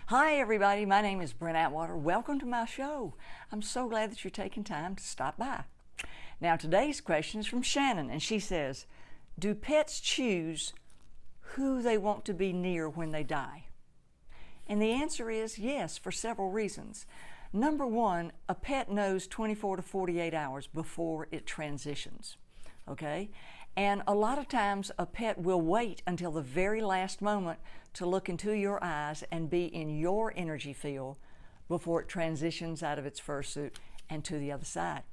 Hi everybody, my name is Brent Atwater. Welcome to my show. I'm so glad that you're taking time to stop by. Now today's question is from Shannon, and she says, do pets choose who they want to be near when they die? And the answer is yes, for several reasons. Number one, a pet knows 24 to 48 hours before it transitions, okay? And a lot of times a pet will wait until the very last moment to look into your eyes and be in your energy field before it transitions out of its fursuit and to the other side.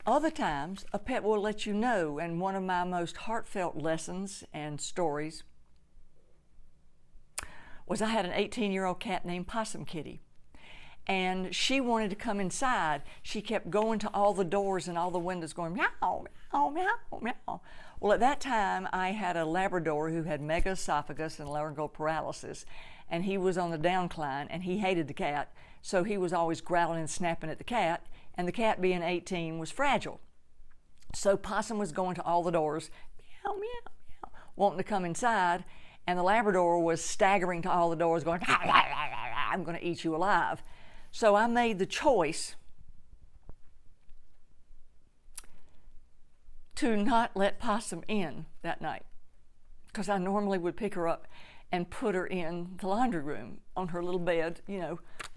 Other times, a pet will let you know, and one of my most heartfelt lessons and stories was I had an 18-year-old cat named Possum Kitty. And she wanted to come inside. She kept going to all the doors and all the windows going, meow, meow, meow, meow. Well, at that time, I had a Labrador who had megaesophagus and laryngeal paralysis, and he was on the downcline, and he hated the cat, so he was always growling and snapping at the cat, and the cat, being 18, was fragile. So Possum was going to all the doors, meow, meow, meow, wanting to come inside, and the Labrador was staggering to all the doors going, I'm going to eat you alive. So I made the choice to not let Possum in that night, because I normally would pick her up and put her in the laundry room on her little bed,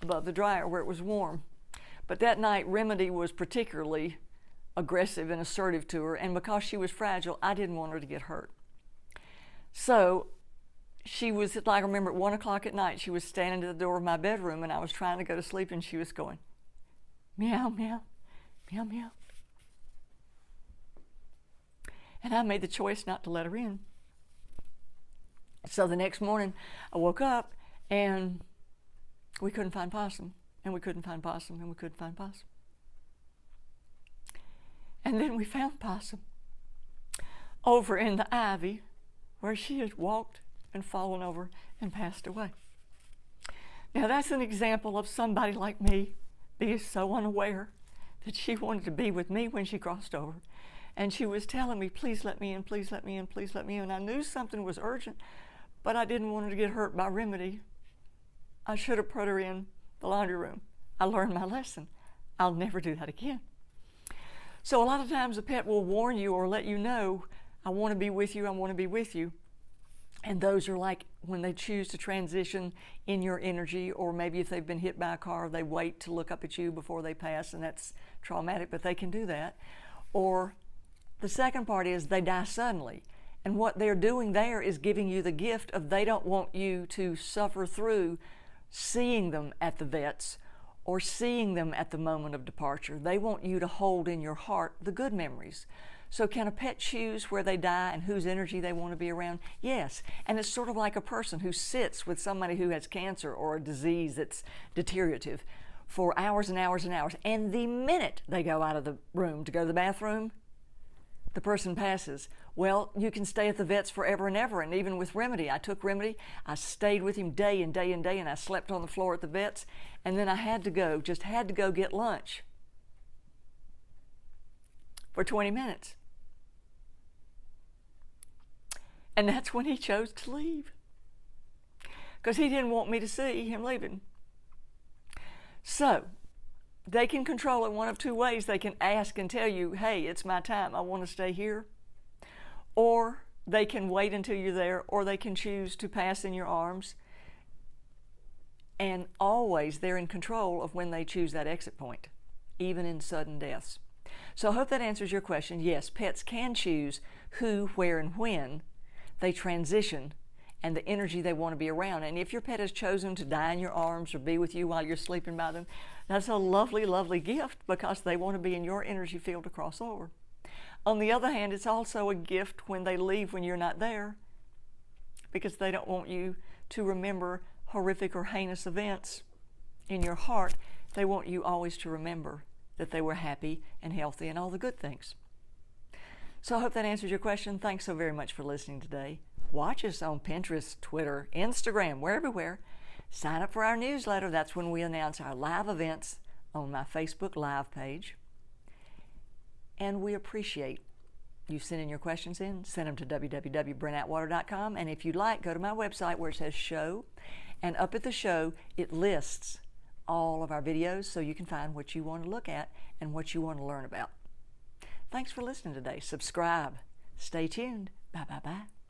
above the dryer where it was warm. But that night, Remedy was particularly aggressive and assertive to her, and because she was fragile, I didn't want her to get hurt. So she was, I remember at 1 o'clock at night, she was standing at the door of my bedroom, and I was trying to go to sleep, and she was going, meow, meow, meow, meow. And I made the choice not to let her in. So the next morning, I woke up, and we couldn't find Possum, and we couldn't find Possum, and we couldn't find Possum. And then we found Possum over in the ivy where she had walked and fallen over and passed away. Now that's an example of somebody like me being so unaware that she wanted to be with me when she crossed over. And she was telling me, please let me in, please let me in, please let me in. And I knew something was urgent, but I didn't want her to get hurt by Remedy. I should have put her in the laundry room. I learned my lesson. I'll never do that again. So a lot of times a pet will warn you or let you know, I want to be with you, I want to be with you. And those are like when they choose to transition in your energy, or maybe if they've been hit by a car, they wait to look up at you before they pass, and that's traumatic, but they can do that. Or the second part is they die suddenly. And what they're doing there is giving you the gift of they don't want you to suffer through seeing them at the vets or seeing them at the moment of departure. They want you to hold in your heart the good memories. So can a pet choose where they die and whose energy they want to be around? Yes. And it's sort of like a person who sits with somebody who has cancer or a disease that's deteriorative for hours and hours and hours. And the minute they go out of the room to go to the bathroom, the person passes. Well, you can stay at the vet's forever and ever. And even with Remedy, I took Remedy, I stayed with him day and day and day, and I slept on the floor at the vet's. And then I had to go get lunch for 20 minutes. And that's when he chose to leave, because he didn't want me to see him leaving. So they can control it one of two ways. They can ask and tell you, hey, it's my time, I want to stay here. Or they can wait until you're there, or they can choose to pass in your arms. And always they're in control of when they choose that exit point, even in sudden deaths. So I hope that answers your question. Yes, pets can choose who, where, and when they transition and the energy they want to be around. And if your pet has chosen to die in your arms or be with you while you're sleeping by them, that's a lovely, lovely gift, because they want to be in your energy field to cross over. On the other hand, it's also a gift when they leave when you're not there, because they don't want you to remember horrific or heinous events in your heart. They want you always to remember that they were happy and healthy and all the good things. So I hope that answers your question. Thanks so very much for listening today. Watch us on Pinterest, Twitter, Instagram, we're everywhere. Sign up for our newsletter. That's when we announce our live events on my Facebook Live page. And we appreciate You send in your questions in, send them to www.brentatwater.com, and if you'd like, go to my website where it says show, and up at the show, it lists all of our videos so you can find what you want to look at and what you want to learn about. Thanks for listening today. Subscribe. Stay tuned. Bye-bye-bye.